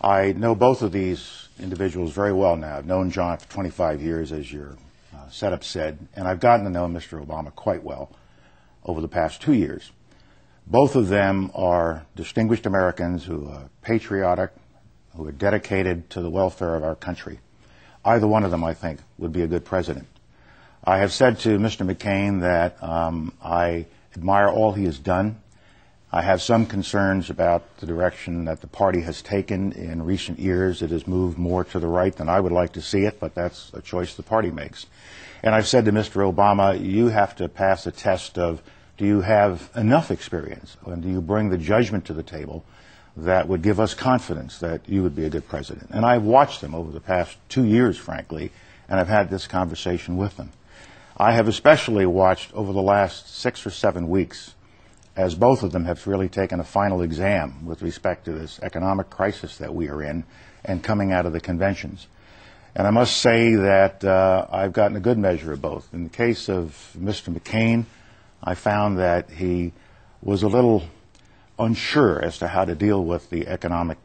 I know both of these individuals very well now. I've known John for 25 years, as your setup said, and I've gotten to know Mr. Obama quite well over the past 2 years. Both of them are distinguished Americans who are patriotic, who are dedicated to the welfare of our country. Either one of them, I think, would be a good president. I have said to Mr. McCain that I admire all he has done. I have some concerns about the direction that the party has taken in recent years. It has moved more to the right than I would like to see it, but that's a choice the party makes. And I've said to Mr. Obama, you have to pass a test of, do you have enough experience, and do you bring the judgment to the table that would give us confidence that you would be a good president? And I've watched them over the past 2 years, frankly, and I've had this conversation with them. I have especially watched over the last 6 or 7 weeks as both of them have really taken a final exam with respect to this economic crisis that we are in and coming out of the conventions. And I must say that I've gotten a good measure of both. In the case of Mr. McCain, I found that he was a little unsure as to how to deal with the economic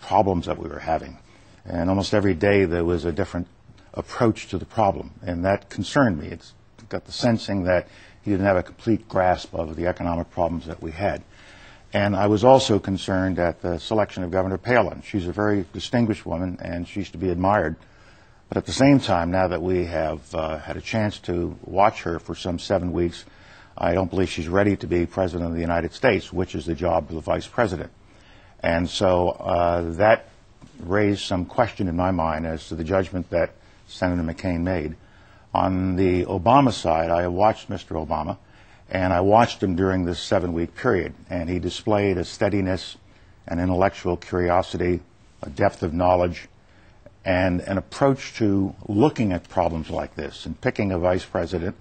problems that we were having. And almost every day there was a different approach to the problem, and that concerned me. It's got the sensing that he didn't have a complete grasp of the economic problems that we had. And I was also concerned at the selection of Governor Palin. She's a very distinguished woman, and she's to be admired. But at the same time, now that we have had a chance to watch her for some 7 weeks, I don't believe she's ready to be President of the United States, which is the job of the Vice President. And so that raised some question in my mind as to the judgment that Senator McCain made. On the Obama side, I watched Mr. Obama, and I watched him during this 7-week period, and he displayed a steadiness, an intellectual curiosity, a depth of knowledge, and an approach to looking at problems like this and picking a vice president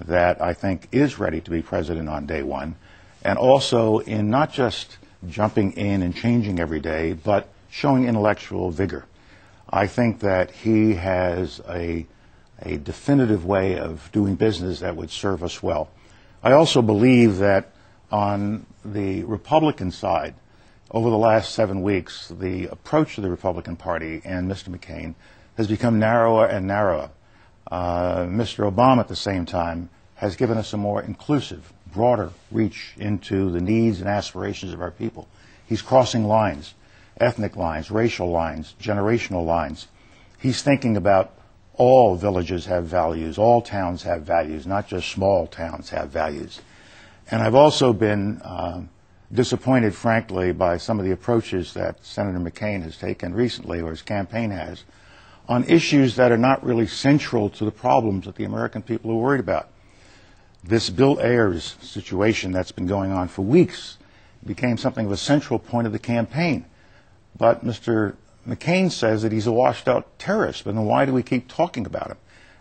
that I think is ready to be president on day one, and also in not just jumping in and changing every day, but showing intellectual vigor. I think that he has a definitive way of doing business that would serve us well. I also believe that on the Republican side, over the last 7 weeks, the approach of the Republican Party and Mr. McCain has become narrower and narrower. Mr. Obama, at the same time, has given us a more inclusive, broader reach into the needs and aspirations of our people. He's crossing lines, ethnic lines, racial lines, generational lines. He's thinking about all villages have values, all towns have values, not just small towns have values. And I've also been disappointed, frankly, by some of the approaches that Senator McCain has taken recently, or his campaign has, on issues that are not really central to the problems that the American people are worried about. This Bill Ayers situation that's been going on for weeks became something of a central point of the campaign. But Mr. McCain says that he's a washed-out terrorist, but then why do we keep talking about him?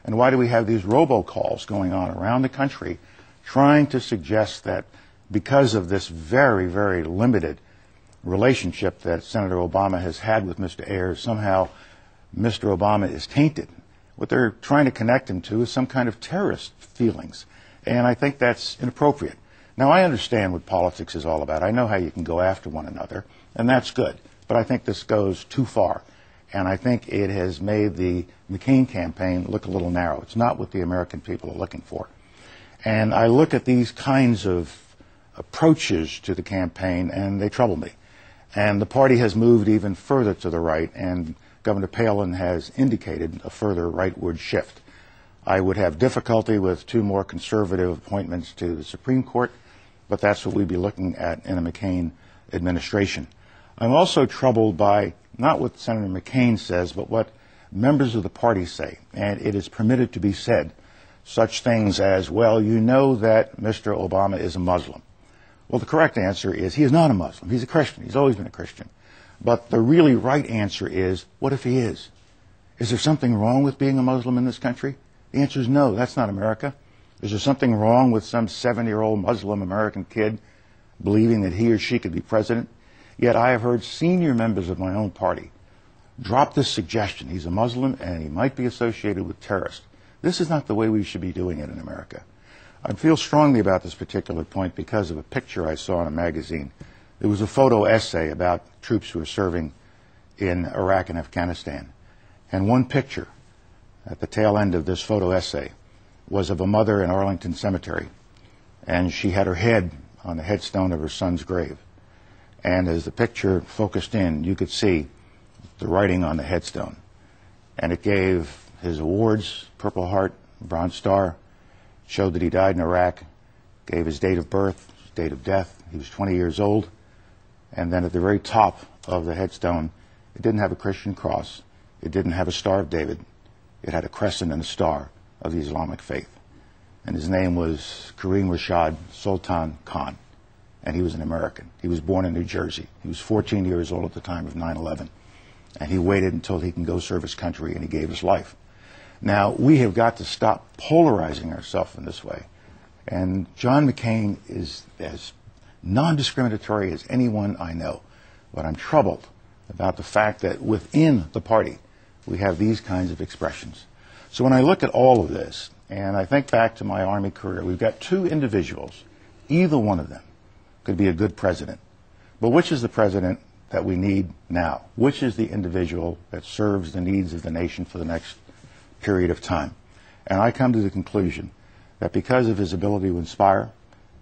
And why do we have these robocalls going on around the country trying to suggest that because of this very, very limited relationship that Senator Obama has had with Mr. Ayers, somehow Mr. Obama is tainted? What they're trying to connect him to is some kind of terrorist feelings, and I think that's inappropriate. Now, I understand what politics is all about. I know how you can go after one another, and that's good. But I think this goes too far, and I think it has made the McCain campaign look a little narrow. It's not what the American people are looking for. And I look at these kinds of approaches to the campaign, and they trouble me. And the party has moved even further to the right, and Governor Palin has indicated a further rightward shift. I would have difficulty with 2 more conservative appointments to the Supreme Court, but that's what we'd be looking at in a McCain administration. I'm also troubled by not what Senator McCain says, but what members of the party say. And it is permitted to be said such things as, well, you know that Mr. Obama is a Muslim. Well, the correct answer is he is not a Muslim. He's a Christian. He's always been a Christian. But the really right answer is, what if he is? Is there something wrong with being a Muslim in this country? The answer is no. That's not America. Is there something wrong with some 7-year-old Muslim American kid believing that he or she could be president? Yet I have heard senior members of my own party drop this suggestion. He's a Muslim and he might be associated with terrorists. This is not the way we should be doing it in America. I feel strongly about this particular point because of a picture I saw in a magazine. There was a photo essay about troops who are serving in Iraq and Afghanistan. And one picture at the tail end of this photo essay was of a mother in Arlington Cemetery, and she had her head on the headstone of her son's grave. And as the picture focused in, you could see the writing on the headstone. And it gave his awards, Purple Heart, Bronze Star, showed that he died in Iraq, gave his date of birth, his date of death. He was 20 years old. And then at the very top of the headstone, it didn't have a Christian cross. It didn't have a Star of David. It had a crescent and a star of the Islamic faith. And his name was Kareem Rashad Sultan Khan. And he was an American. He was born in New Jersey. He was 14 years old at the time of 9/11. And he waited until he can go serve his country, and he gave his life. Now, we have got to stop polarizing ourselves in this way. And John McCain is as non-discriminatory as anyone I know. But I'm troubled about the fact that within the party, we have these kinds of expressions. So when I look at all of this, and I think back to my Army career, we've got two individuals. Either one of them could be a good president. But which is the president that we need now? Which is the individual that serves the needs of the nation for the next period of time? And I come to the conclusion that because of his ability to inspire,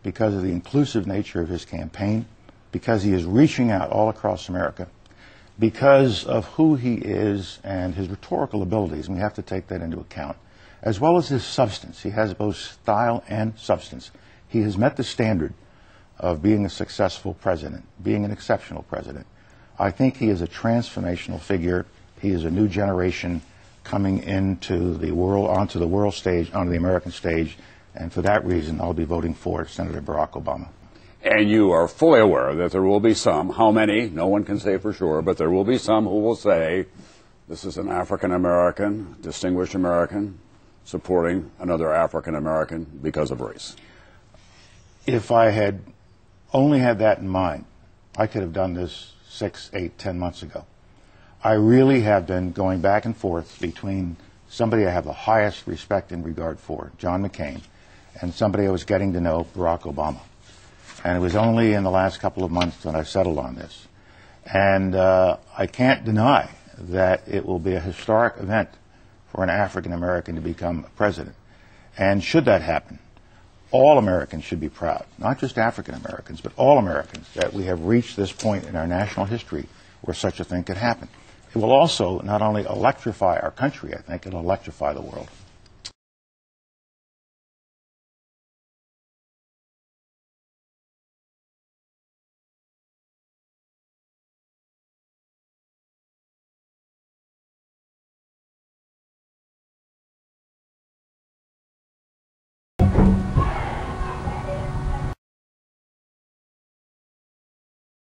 because of the inclusive nature of his campaign, because he is reaching out all across America, because of who he is and his rhetorical abilities, and we have to take that into account, as well as his substance. He has both style and substance. He has met the standard of being a successful president, being an exceptional president. I think he is a transformational figure. He is a new generation coming into the world, onto the world stage, onto the American stage, and for that reason, I'll be voting for Senator Barack Obama. And you are fully aware that there will be some, how many, no one can say for sure, but there will be some who will say, this is an African-American, distinguished American, supporting another African-American because of race. If I had only had that in mind, I could have done this 6, 8, 10 months ago. I really have been going back and forth between somebody I have the highest respect and regard for, John McCain, and somebody I was getting to know, Barack Obama. And it was only in the last couple of months that I settled on this. And I can't deny that it will be a historic event for an African American to become president. And should that happen, all Americans should be proud, not just African Americans, but all Americans, that we have reached this point in our national history where such a thing could happen. It will also not only electrify our country, I think, it'll electrify the world.